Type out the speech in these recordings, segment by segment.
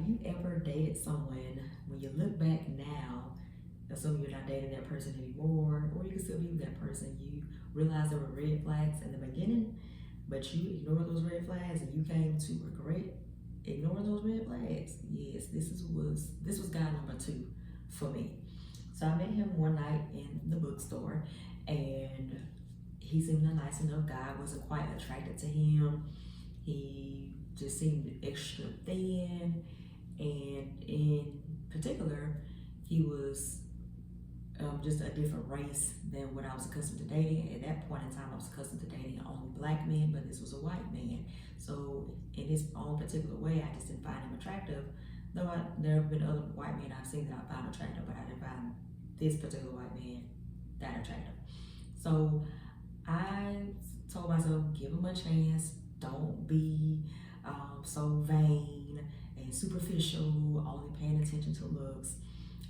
you ever dated someone when you look back now, assuming you're not dating that person anymore, or you can still be with that person, you realize there were red flags in the beginning, but you ignored those red flags and you came to regret ignoring those red flags? Yes, this was guy number two for me. So I met him one night in the bookstore, and he seemed a nice enough guy. I wasn't quite attracted to him. He just seemed extra thin, and in particular, he was just a different race than what I was accustomed to dating. At that point in time, I was accustomed to dating only black men, but this was a white man. So in his own particular way, I just didn't find him attractive. Though there have been other white men I've seen that I found attractive, but I didn't find this particular white man that attractive. So I told myself, give him a chance. Don't be so vain and superficial, only paying attention to looks,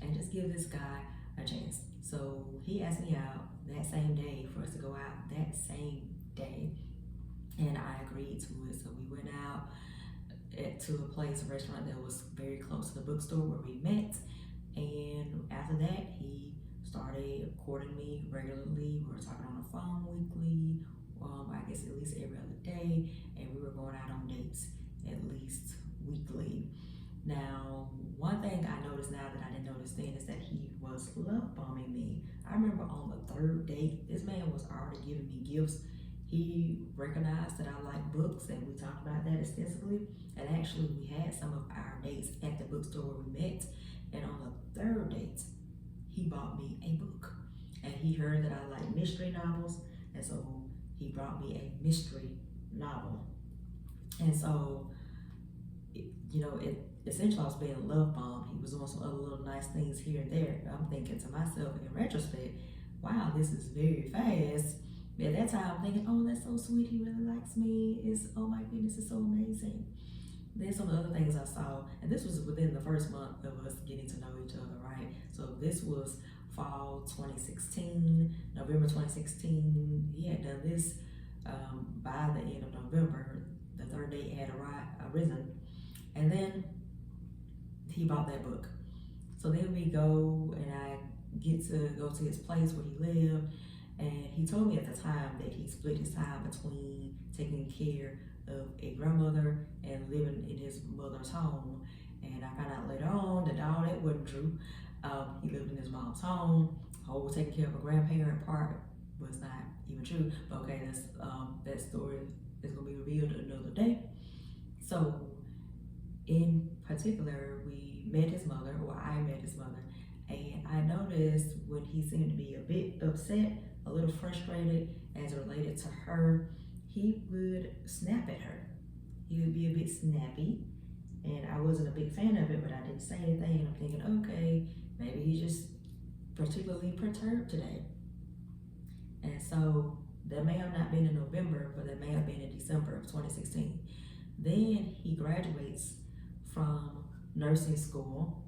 and just give this guy a chance. So he asked me out that same day for us to go out that same day, and I agreed to it. So we went out to a restaurant that was very close to the bookstore where we met, and after that he started courting me regularly. We were talking on the phone weekly, I guess at least every other day, and we were going out on dates at least weekly. Now, one thing I noticed now that I didn't notice then is that he was love bombing me. I remember on the third date, this man was already giving me gifts. He recognized that I like books, and we talked about that extensively. And actually, we had some of our dates at the bookstore where we met. And on the third date, he bought me a book. And he heard that I like mystery novels, and so he brought me a mystery novel. And so, essentially I was being love bombed. He was doing some other little nice things here and there. I'm thinking to myself in retrospect, wow, this is very fast. At that time, I'm thinking, oh, that's so sweet. He really likes me. Oh my goodness, it's so amazing. Then some of the other things I saw, and this was within the first month of us getting to know each other, right? So this was fall 2016, November 2016. He had done this by the end of November. The third date had arisen. And then he bought that book. So then we go, and I get to go to his place where he lived. And he told me at the time that he split his time between taking care of a grandmother and living in his mother's home. And I found out later on that all that wasn't true. He lived in his mom's home. Whole taking care of a grandparent part was not even true. But okay, that story is gonna be revealed another day. So in particular, we met his mother, or I met his mother, and I noticed when he seemed to be a bit upset, a little frustrated as related to her, he would snap at her. He would be a bit snappy, and I wasn't a big fan of it, but I didn't say anything, and I'm thinking, okay, maybe he's just particularly perturbed today. And so that may have not been in November, but that may have been in December of 2016. Then he graduates from nursing school.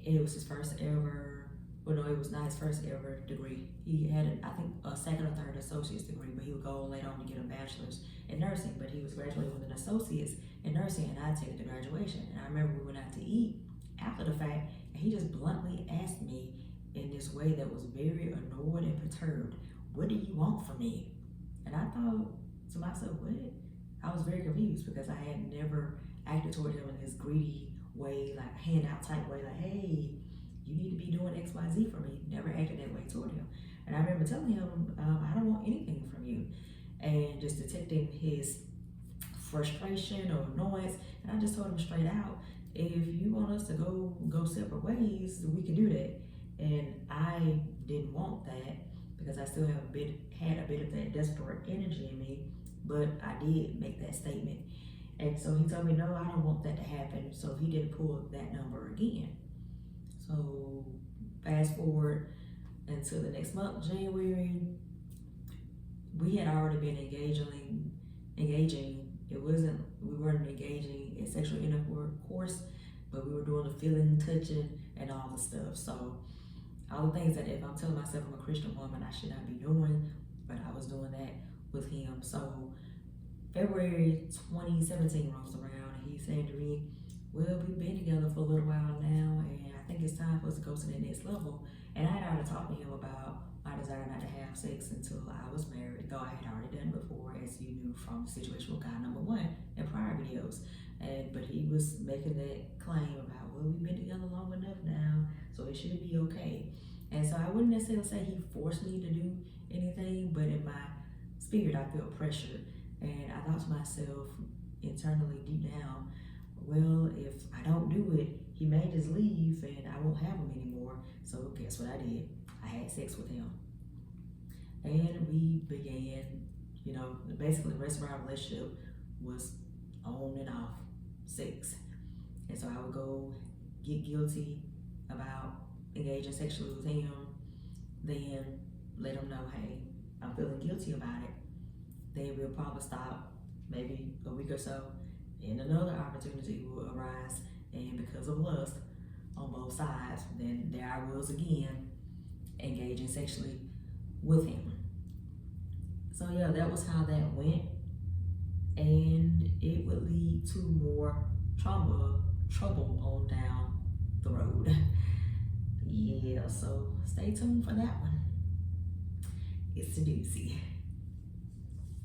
It was his first ever, well, no, it was not his first ever degree. He had, I think, a second or third associate's degree, but he would go later on to get a bachelor's in nursing. But he was graduating with an associate's in nursing, and I attended the graduation. And I remember we went out to eat after the fact, and he just bluntly asked me in this way that was very annoyed and perturbed, "What do you want from me?" And I thought to myself, what? I was very confused because I had never acted toward him in this greedy way, like handout type way, like, hey, you need to be doing X, Y, Z for me. Never acted that way toward him. And I remember telling him, I don't want anything from you. And just detecting his frustration or annoyance. And I just told him straight out, if you want us to go separate ways, we can do that. And I didn't want that because I still had a bit of that desperate energy in me, but I did make that statement. And so he told me, no, I don't want that to happen. So he didn't pull that number again. So fast forward until the next month, January, we had already been engaging. We weren't engaging in sexual intercourse, but we were doing the feeling, touching, and all the stuff. So all the things that if I'm telling myself I'm a Christian woman, I should not be doing, but I was doing that with him. So February 2017 rolls around, and he's saying to me, well, we've been together for a little while now, and I think it's time for us to go to the next level. And I had already talked to him about my desire not to have sex until I was married, though I had already done it before, as you knew from the situation with guy number one in prior videos. But he was making that claim about, well, we've been together long enough now, so it should be okay. And so I wouldn't necessarily say he forced me to do anything, but in my spirit, I felt pressured. And I thought to myself, internally, deep down, well, if I don't do it, he may just leave and I won't have him anymore. So guess what I did? I had sex with him. And we began, basically the rest of our relationship was on and off sex. And so I would go get guilty about engaging sexually with him, then let him know, hey, I'm feeling guilty about it. Then we'll probably stop maybe a week or so, and another opportunity will arise. And because of lust on both sides, then there I was again engaging sexually with him. So yeah, that was how that went. And it would lead to more trouble on down the road. Yeah, so stay tuned for that one. It's a doozy.